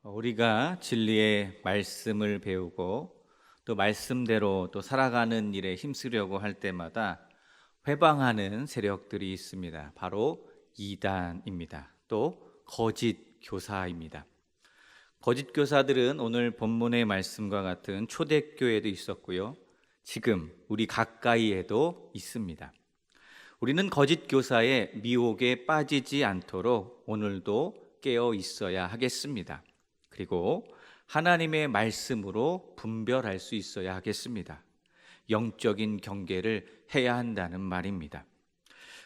우리가 진리의 말씀을 배우고 또 말씀대로 또 살아가는 일에 힘쓰려고 할 때마다 회방하는 세력들이 있습니다. 바로 이단입니다. 또 거짓 교사입니다. 거짓 교사들은 오늘 본문의 말씀과 같은 초대교회도 있었고요. 지금 우리 가까이에도 있습니다. 우리는 거짓 교사의 미혹에 빠지지 않도록 오늘도 깨어 있어야 하겠습니다. 그리고 하나님의 말씀으로 분별할 수 있어야 하겠습니다. 영적인 경계를 해야 한다는 말입니다.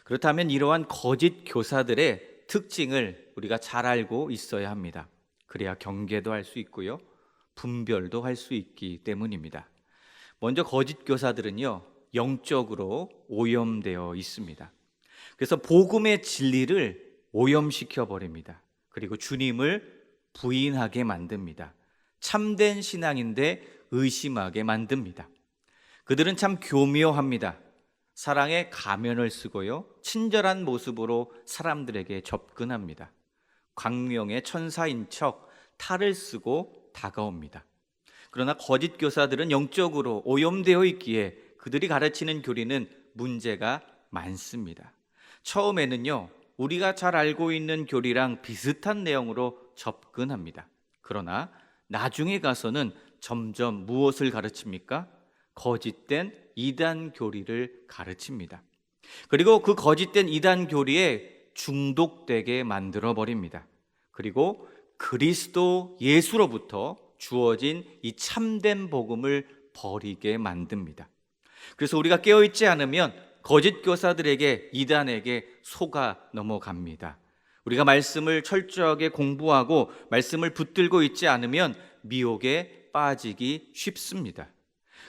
그렇다면 이러한 거짓 교사들의 특징을 우리가 잘 알고 있어야 합니다. 그래야 경계도 할 수 있고요, 분별도 할 수 있기 때문입니다. 먼저 거짓 교사들은요, 영적으로 오염되어 있습니다. 그래서 복음의 진리를 오염시켜 버립니다. 그리고 주님을 부인하게 만듭니다. 참된 신앙인데 의심하게 만듭니다. 그들은 참 교묘합니다. 사랑의 가면을 쓰고요, 친절한 모습으로 사람들에게 접근합니다. 광명의 천사인 척 탈을 쓰고 다가옵니다. 그러나 거짓 교사들은 영적으로 오염되어 있기에 그들이 가르치는 교리는 문제가 많습니다. 처음에는요, 우리가 잘 알고 있는 교리랑 비슷한 내용으로 접근합니다. 그러나 나중에 가서는 점점 무엇을 가르칩니까? 거짓된 이단 교리를 가르칩니다. 그리고 그 거짓된 이단 교리에 중독되게 만들어 버립니다. 그리고 그리스도 예수로부터 주어진 이 참된 복음을 버리게 만듭니다. 그래서 우리가 깨어있지 않으면 거짓 교사들에게, 이단에게 속아 넘어갑니다. 우리가 말씀을 철저하게 공부하고 말씀을 붙들고 있지 않으면 미혹에 빠지기 쉽습니다.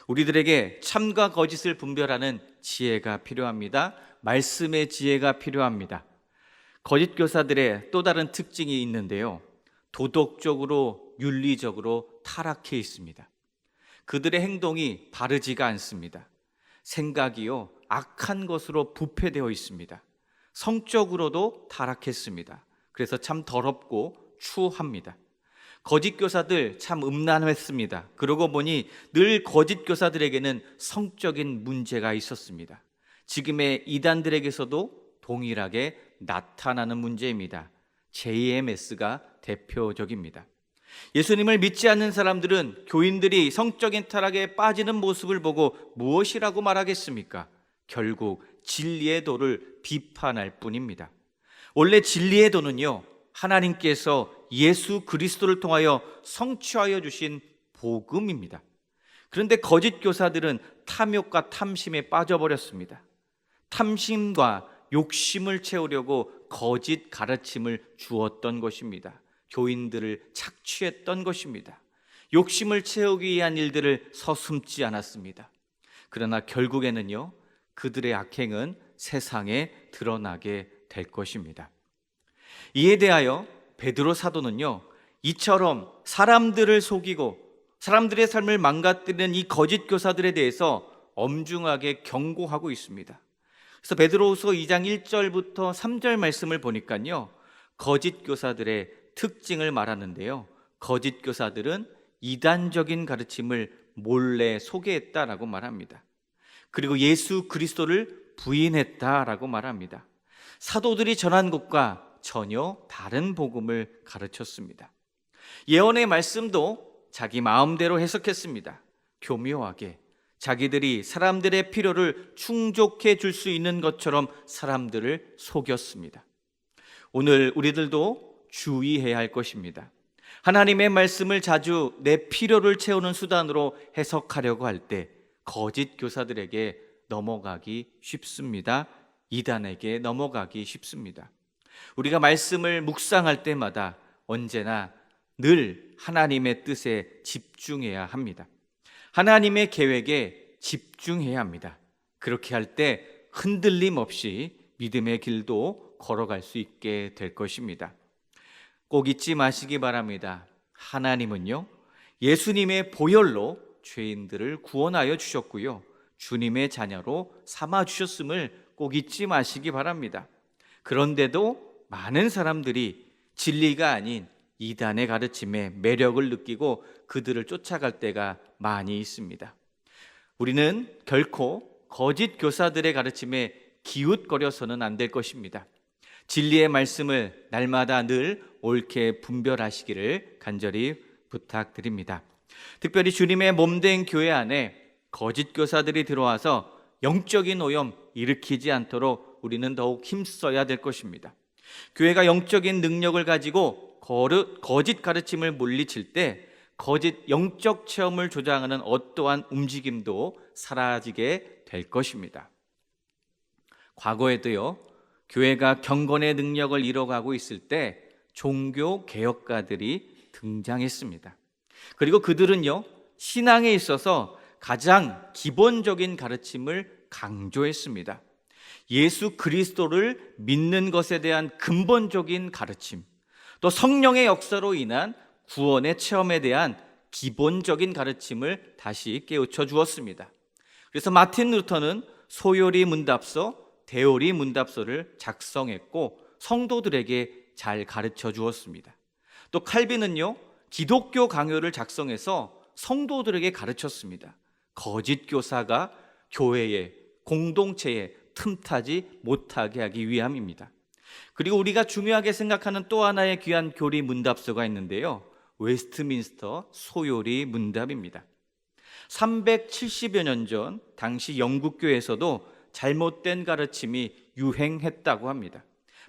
우리들에게 참과 거짓을 분별하는 지혜가 필요합니다. 말씀의 지혜가 필요합니다. 거짓 교사들의 또 다른 특징이 있는데요, 도덕적으로, 윤리적으로 타락해 있습니다. 그들의 행동이 바르지가 않습니다. 생각이요, 악한 것으로 부패되어 있습니다. 성적으로도 타락했습니다. 그래서 참 더럽고 추합니다. 거짓 교사들 참 음란했습니다. 그러고 보니 늘 거짓 교사들에게는 성적인 문제가 있었습니다. 지금의 이단들에게서도 동일하게 나타나는 문제입니다. JMS가 대표적입니다. 예수님을 믿지 않는 사람들은 교인들이 성적인 타락에 빠지는 모습을 보고 무엇이라고 말하겠습니까? 결국 진리의 도를 비판할 뿐입니다. 원래 진리의 도는요, 하나님께서 예수 그리스도를 통하여 성취하여 주신 복음입니다. 그런데 거짓 교사들은 탐욕과 탐심에 빠져버렸습니다. 탐심과 욕심을 채우려고 거짓 가르침을 주었던 것입니다. 교인들을 착취했던 것입니다. 욕심을 채우기 위한 일들을 서슴지 않았습니다. 그러나 결국에는요, 그들의 악행은 세상에 드러나게 될 것입니다. 이에 대하여 베드로 사도는요, 이처럼 사람들을 속이고 사람들의 삶을 망가뜨리는 이 거짓 교사들에 대해서 엄중하게 경고하고 있습니다. 그래서 베드로후서 2장 1절부터 3절 말씀을 보니까요, 거짓 교사들의 특징을 말하는데요, 거짓 교사들은 이단적인 가르침을 몰래 소개했다라고 말합니다. 그리고 예수 그리스도를 부인했다라고 말합니다. 사도들이 전한 것과 전혀 다른 복음을 가르쳤습니다. 예언의 말씀도 자기 마음대로 해석했습니다. 교묘하게 자기들이 사람들의 필요를 충족해 줄 수 있는 것처럼 사람들을 속였습니다. 오늘 우리들도 주의해야 할 것입니다. 하나님의 말씀을 자주 내 필요를 채우는 수단으로 해석하려고 할 때 거짓 교사들에게 넘어가기 쉽습니다. 이단에게 넘어가기 쉽습니다. 우리가 말씀을 묵상할 때마다 언제나 늘 하나님의 뜻에 집중해야 합니다. 하나님의 계획에 집중해야 합니다. 그렇게 할 때 흔들림 없이 믿음의 길도 걸어갈 수 있게 될 것입니다. 꼭 잊지 마시기 바랍니다. 하나님은요, 예수님의 보혈로 죄인들을 구원하여 주셨고요, 주님의 자녀로 삼아 주셨음을 꼭 잊지 마시기 바랍니다. 그런데도 많은 사람들이 진리가 아닌 이단의 가르침에 매력을 느끼고 그들을 쫓아갈 때가 많이 있습니다. 우리는 결코 거짓 교사들의 가르침에 기웃거려서는 안 될 것입니다. 진리의 말씀을 날마다 늘 옳게 분별하시기를 간절히 부탁드립니다. 특별히 주님의 몸된 교회 안에 거짓 교사들이 들어와서 영적인 오염 일으키지 않도록 우리는 더욱 힘써야 될 것입니다. 교회가 영적인 능력을 가지고 거짓 가르침을 물리칠 때 거짓 영적 체험을 조장하는 어떠한 움직임도 사라지게 될 것입니다. 과거에도요, 교회가 경건의 능력을 이뤄가고 있을 때 종교 개혁가들이 등장했습니다. 그리고 그들은요, 신앙에 있어서 가장 기본적인 가르침을 강조했습니다. 예수 그리스도를 믿는 것에 대한 근본적인 가르침, 또 성령의 역사로 인한 구원의 체험에 대한 기본적인 가르침을 다시 깨우쳐 주었습니다. 그래서 마틴 루터는 소요리 문답서, 데오리 문답서를 작성했고 성도들에게 잘 가르쳐 주었습니다. 또 칼빈은요, 기독교 강요를 작성해서 성도들에게 가르쳤습니다. 거짓 교사가 교회에, 공동체에 틈타지 못하게 하기 위함입니다. 그리고 우리가 중요하게 생각하는 또 하나의 귀한 교리 문답서가 있는데요, 웨스트민스터 소요리 문답입니다. 370여 년 전 당시 영국 교회에서도 잘못된 가르침이 유행했다고 합니다.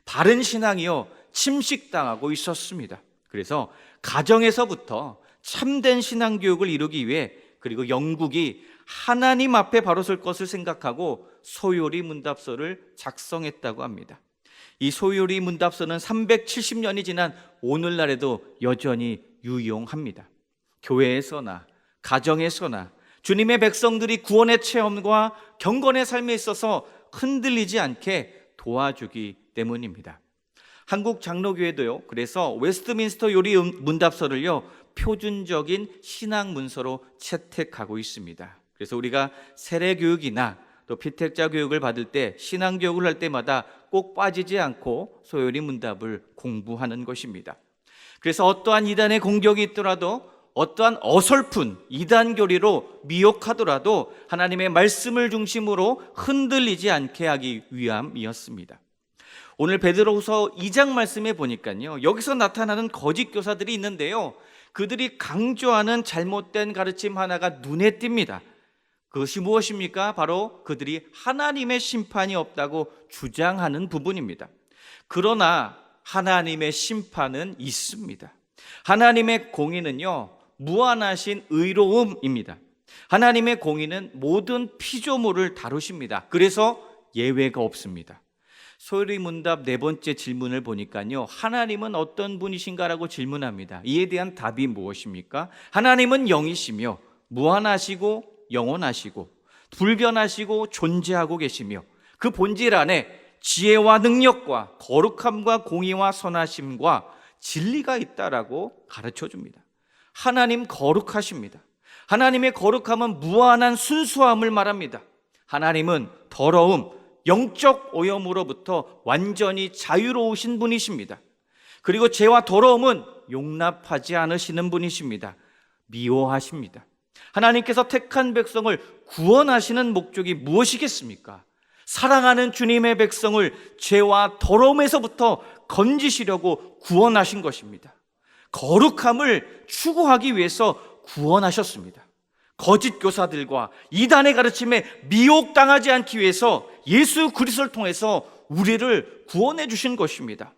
바른 신앙이요, 침식당하고 있었습니다. 그래서 가정에서부터 참된 신앙 교육을 이루기 위해, 그리고 영국이 하나님 앞에 바로 설 것을 생각하고 소요리 문답서를 작성했다고 합니다. 이 소요리 문답서는 370년이 지난 오늘날에도 여전히 유용합니다. 교회에서나 가정에서나 주님의 백성들이 구원의 체험과 경건의 삶에 있어서 흔들리지 않게 도와주기 때문입니다. 한국 장로교회도요, 그래서 웨스트민스터 요리 문답서를요, 표준적인 신앙 문서로 채택하고 있습니다. 그래서 우리가 세례 교육이나 또 피택자 교육을 받을 때, 신앙 교육을 할 때마다 꼭 빠지지 않고 소요리 문답을 공부하는 것입니다. 그래서 어떠한 이단의 공격이 있더라도, 어떠한 어설픈 이단 교리로 미혹하더라도 하나님의 말씀을 중심으로 흔들리지 않게 하기 위함이었습니다. 오늘 베드로후서 2장 말씀에 보니까요, 여기서 나타나는 거짓 교사들이 있는데요, 그들이 강조하는 잘못된 가르침 하나가 눈에 띕니다. 그것이 무엇입니까? 바로 그들이 하나님의 심판이 없다고 주장하는 부분입니다. 그러나 하나님의 심판은 있습니다. 하나님의 공의는요, 무한하신 의로움입니다. 하나님의 공의는 모든 피조물을 다루십니다. 그래서 예외가 없습니다. 소요리 문답 네 번째 질문을 보니까요, 하나님은 어떤 분이신가라고 질문합니다. 이에 대한 답이 무엇입니까? 하나님은 영이시며 무한하시고 영원하시고 불변하시고 존재하고 계시며 그 본질 안에 지혜와 능력과 거룩함과 공의와 선하심과 진리가 있다라고 가르쳐 줍니다. 하나님 거룩하십니다. 하나님의 거룩함은 무한한 순수함을 말합니다. 하나님은 더러움, 영적 오염으로부터 완전히 자유로우신 분이십니다. 그리고 죄와 더러움은 용납하지 않으시는 분이십니다. 미워하십니다. 하나님께서 택한 백성을 구원하시는 목적이 무엇이겠습니까? 사랑하는 주님의 백성을 죄와 더러움에서부터 건지시려고 구원하신 것입니다. 거룩함을 추구하기 위해서 구원하셨습니다. 거짓 교사들과 이단의 가르침에 미혹당하지 않기 위해서 예수 그리스도를 통해서 우리를 구원해 주신 것입니다.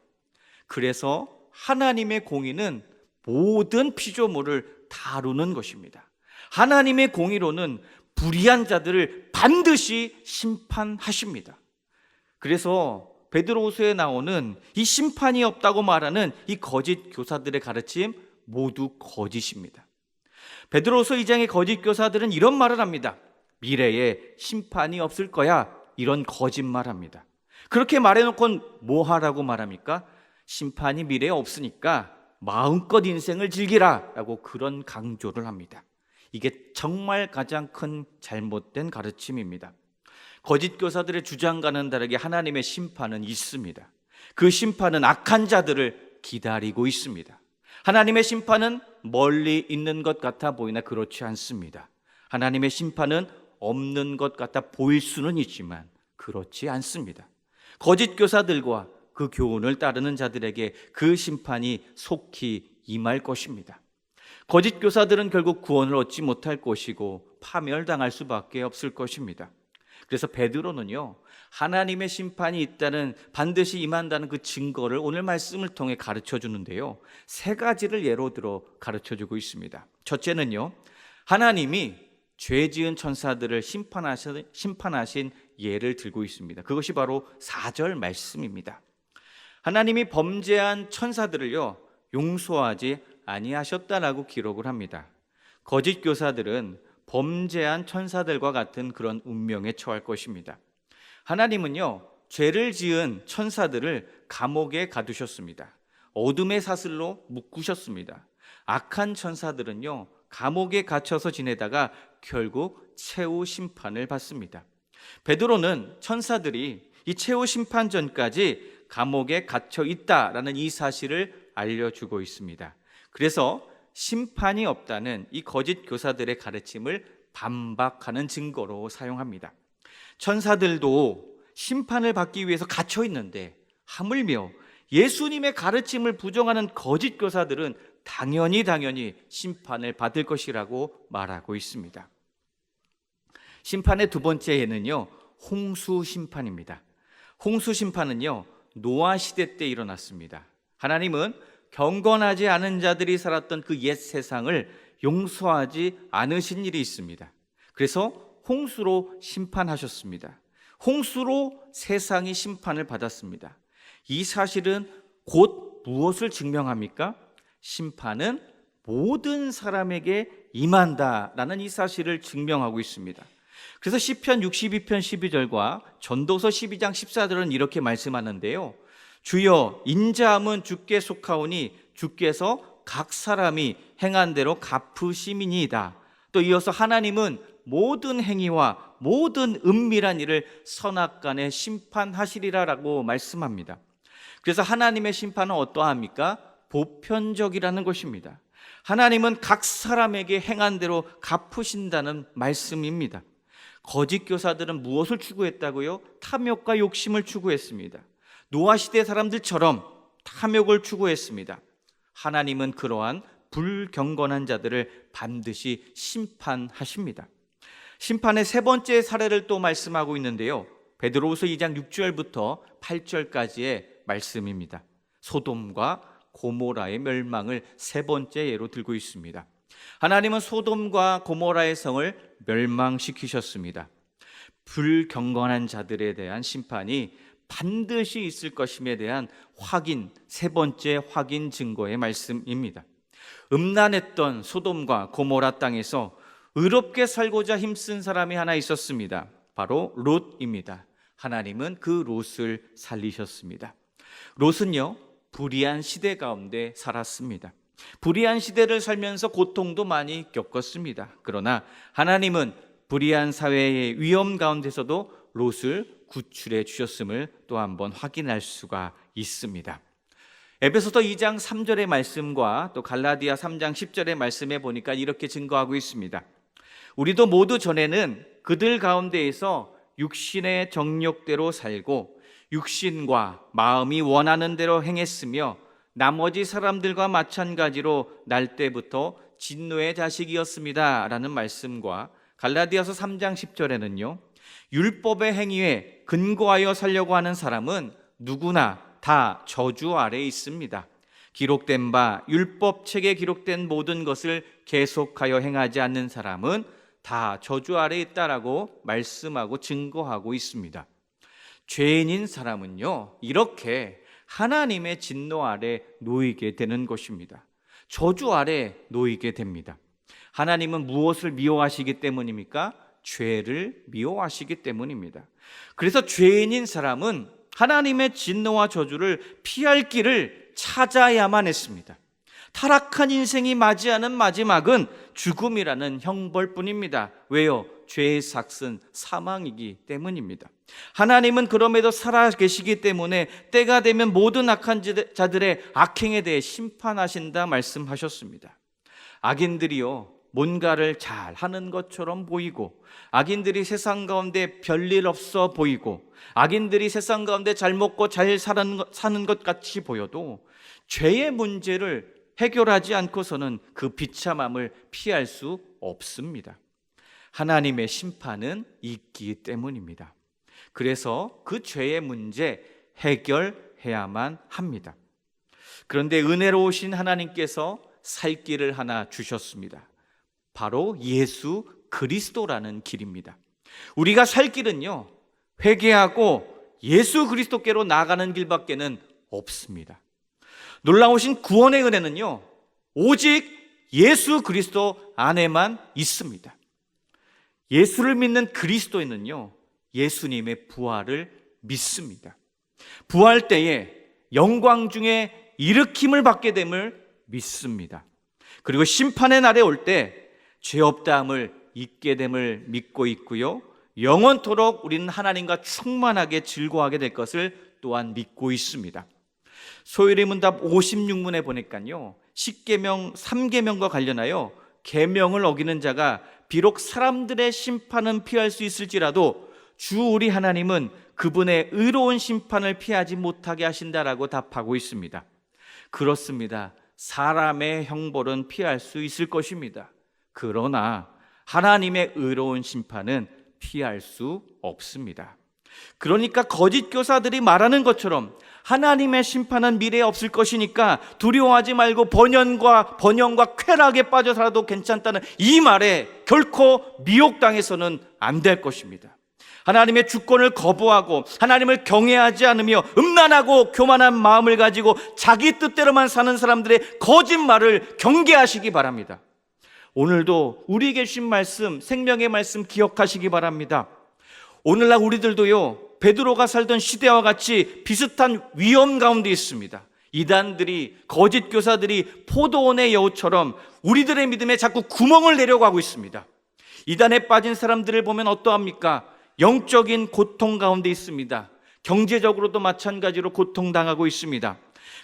그래서 하나님의 공의는 모든 피조물을 다루는 것입니다. 하나님의 공의로는 불의한 자들을 반드시 심판하십니다. 그래서 베드로후서에 나오는 이 심판이 없다고 말하는 이 거짓 교사들의 가르침 모두 거짓입니다. 베드로후서 2장의 거짓 교사들은 이런 말을 합니다. 미래에 심판이 없을 거야. 이런 거짓말합니다. 그렇게 말해놓고 뭐 하라고 말합니까? 심판이 미래에 없으니까 마음껏 인생을 즐기라 라고 그런 강조를 합니다. 이게 정말 가장 큰 잘못된 가르침입니다. 거짓 교사들의 주장과는 다르게 하나님의 심판은 있습니다. 그 심판은 악한 자들을 기다리고 있습니다. 하나님의 심판은 멀리 있는 것 같아 보이나 그렇지 않습니다. 하나님의 심판은 없는 것 같아 보일 수는 있지만 그렇지 않습니다. 거짓 교사들과 그 교훈을 따르는 자들에게 그 심판이 속히 임할 것입니다. 거짓 교사들은 결국 구원을 얻지 못할 것이고 파멸당할 수밖에 없을 것입니다. 그래서 베드로는요, 하나님의 심판이 있다는, 반드시 임한다는 그 증거를 오늘 말씀을 통해 가르쳐 주는데요, 세 가지를 예로 들어 가르쳐 주고 있습니다. 첫째는요, 하나님이 죄 지은 천사들을 심판하신 예를 들고 있습니다. 그것이 바로 4절 말씀입니다. 하나님이 범죄한 천사들을요, 용서하지 아니하셨다라고 기록을 합니다. 거짓 교사들은 범죄한 천사들과 같은 그런 운명에 처할 것입니다. 하나님은요, 죄를 지은 천사들을 감옥에 가두셨습니다. 어둠의 사슬로 묶으셨습니다. 악한 천사들은요, 감옥에 갇혀서 지내다가 결국 최후 심판을 받습니다. 베드로는 천사들이 이 최후 심판 전까지 감옥에 갇혀 있다라는 이 사실을 알려주고 있습니다. 그래서 심판이 없다는 이 거짓 교사들의 가르침을 반박하는 증거로 사용합니다. 천사들도 심판을 받기 위해서 갇혀 있는데 하물며 예수님의 가르침을 부정하는 거짓 교사들은 당연히 심판을 받을 것이라고 말하고 있습니다. 심판의 두 번째 예는요, 홍수 심판입니다. 홍수 심판은요, 노아 시대 때 일어났습니다. 하나님은 경건하지 않은 자들이 살았던 그 옛 세상을 용서하지 않으신 일이 있습니다. 그래서 홍수로 심판하셨습니다. 홍수로 세상이 심판을 받았습니다. 이 사실은 곧 무엇을 증명합니까? 심판은 모든 사람에게 임한다라는 이 사실을 증명하고 있습니다. 그래서 시편 62편 12절과 전도서 12장 14절은 이렇게 말씀하는데요, 주여 인자함은 주께 속하오니 주께서 각 사람이 행한 대로 갚으심이니이다. 또 이어서 하나님은 모든 행위와 모든 은밀한 일을 선악간에 심판하시리라라고 말씀합니다. 그래서 하나님의 심판은 어떠합니까? 보편적이라는 것입니다. 하나님은 각 사람에게 행한 대로 갚으신다는 말씀입니다. 거짓 교사들은 무엇을 추구했다고요? 탐욕과 욕심을 추구했습니다. 노아 시대 사람들처럼 탐욕을 추구했습니다. 하나님은 그러한 불경건한 자들을 반드시 심판하십니다. 심판의 세 번째 사례를 또 말씀하고 있는데요, 베드로후서 2장 6절부터 8절까지의 말씀입니다. 소돔과 고모라의 멸망을 세 번째 예로 들고 있습니다. 하나님은 소돔과 고모라의 성을 멸망시키셨습니다. 불경건한 자들에 대한 심판이 반드시 있을 것임에 대한 확인, 세 번째 확인 증거의 말씀입니다. 음란했던 소돔과 고모라 땅에서 의롭게 살고자 힘쓴 사람이 하나 있었습니다. 바로 롯입니다. 하나님은 그 롯을 살리셨습니다. 롯은요, 불의한 시대 가운데 살았습니다. 불의한 시대를 살면서 고통도 많이 겪었습니다. 그러나 하나님은 불의한 사회의 위험 가운데서도 롯을 구출해 주셨음을 또 한번 확인할 수가 있습니다. 에베소서 2장 3절의 말씀과 또 갈라디아 3장 10절의 말씀에 보니까 이렇게 증거하고 있습니다. 우리도 모두 전에는 그들 가운데에서 육신의 정욕대로 살고 육신과 마음이 원하는 대로 행했으며 나머지 사람들과 마찬가지로 날 때부터 진노의 자식이었습니다 라는 말씀과 갈라디아서 3장 10절에는요, 율법의 행위에 근거하여 살려고 하는 사람은 누구나 다 저주 아래에 있습니다. 기록된 바 율법책에 기록된 모든 것을 계속하여 행하지 않는 사람은 다 저주 아래에 있다라고 말씀하고 증거하고 있습니다. 죄인인 사람은요, 이렇게 하나님의 진노 아래 놓이게 되는 것입니다. 저주 아래 놓이게 됩니다. 하나님은 무엇을 미워하시기 때문입니까? 죄를 미워하시기 때문입니다. 그래서 죄인인 사람은 하나님의 진노와 저주를 피할 길을 찾아야만 했습니다. 타락한 인생이 맞이하는 마지막은 죽음이라는 형벌뿐입니다. 왜요? 죄의 삭은 사망이기 때문입니다. 하나님은 그럼에도 살아계시기 때문에 때가 되면 모든 악한 자들의 악행에 대해 심판하신다 말씀하셨습니다. 악인들이요, 뭔가를 잘 하는 것처럼 보이고, 악인들이 세상 가운데 별일 없어 보이고, 악인들이 세상 가운데 잘 먹고 잘 사는 것 같이 보여도 죄의 문제를 해결하지 않고서는 그 비참함을 피할 수 없습니다. 하나님의 심판은 있기 때문입니다. 그래서 그 죄의 문제 해결해야만 합니다. 그런데 은혜로우신 하나님께서 살 길을 하나 주셨습니다. 바로 예수 그리스도라는 길입니다. 우리가 살 길은요, 회개하고 예수 그리스도께로 나아가는 길밖에는 없습니다. 놀라우신 구원의 은혜는요, 오직 예수 그리스도 안에만 있습니다. 예수를 믿는 그리스도인은요, 예수님의 부활을 믿습니다. 부활 때에 영광 중에 일으킴을 받게 됨을 믿습니다. 그리고 심판의 날에 올 때 죄 없다함을 잊게 됨을 믿고 있고요, 영원토록 우리는 하나님과 충만하게 즐거워하게 될 것을 또한 믿고 있습니다. 소요리 문답 56문에 보니까요, 10계명 3계명과 관련하여 계명을 어기는 자가 비록 사람들의 심판은 피할 수 있을지라도 주 우리 하나님은 그분의 의로운 심판을 피하지 못하게 하신다라고 답하고 있습니다. 그렇습니다. 사람의 형벌은 피할 수 있을 것입니다. 그러나 하나님의 의로운 심판은 피할 수 없습니다. 그러니까 거짓 교사들이 말하는 것처럼 하나님의 심판은 미래에 없을 것이니까 두려워하지 말고 번영과 쾌락에 빠져 살아도 괜찮다는 이 말에 결코 미혹당해서는 안 될 것입니다. 하나님의 주권을 거부하고 하나님을 경외하지 않으며 음란하고 교만한 마음을 가지고 자기 뜻대로만 사는 사람들의 거짓말을 경계하시기 바랍니다. 오늘도 우리에게 주신 말씀, 생명의 말씀 기억하시기 바랍니다. 오늘날 우리들도요, 베드로가 살던 시대와 같이 비슷한 위험 가운데 있습니다. 이단들이, 거짓 교사들이 포도원의 여우처럼 우리들의 믿음에 자꾸 구멍을 내려고 하고 있습니다. 이단에 빠진 사람들을 보면 어떠합니까? 영적인 고통 가운데 있습니다. 경제적으로도 마찬가지로 고통당하고 있습니다.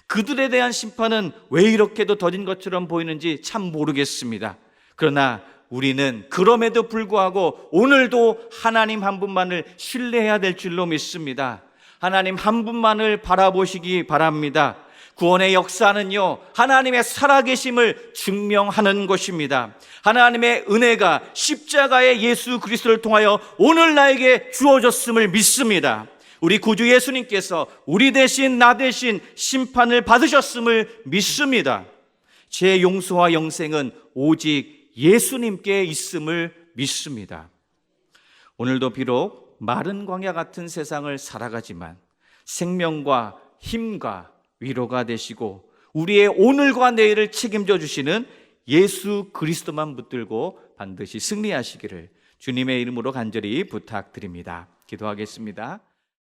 그들에 대한 심판은 왜 이렇게도 더딘 것처럼 보이는지 참 모르겠습니다. 그러나 우리는 그럼에도 불구하고 오늘도 하나님 한 분만을 신뢰해야 될 줄로 믿습니다. 하나님 한 분만을 바라보시기 바랍니다. 구원의 역사는요, 하나님의 살아계심을 증명하는 것입니다. 하나님의 은혜가 십자가의 예수 그리스도를 통하여 오늘 나에게 주어졌음을 믿습니다. 우리 구주 예수님께서 우리 대신 나 대신 심판을 받으셨음을 믿습니다. 제 용서와 영생은 오직 예수님께 있음을 믿습니다. 오늘도 비록 마른 광야 같은 세상을 살아가지만 생명과 힘과 위로가 되시고 우리의 오늘과 내일을 책임져 주시는 예수 그리스도만 붙들고 반드시 승리하시기를 주님의 이름으로 간절히 부탁드립니다. 기도하겠습니다.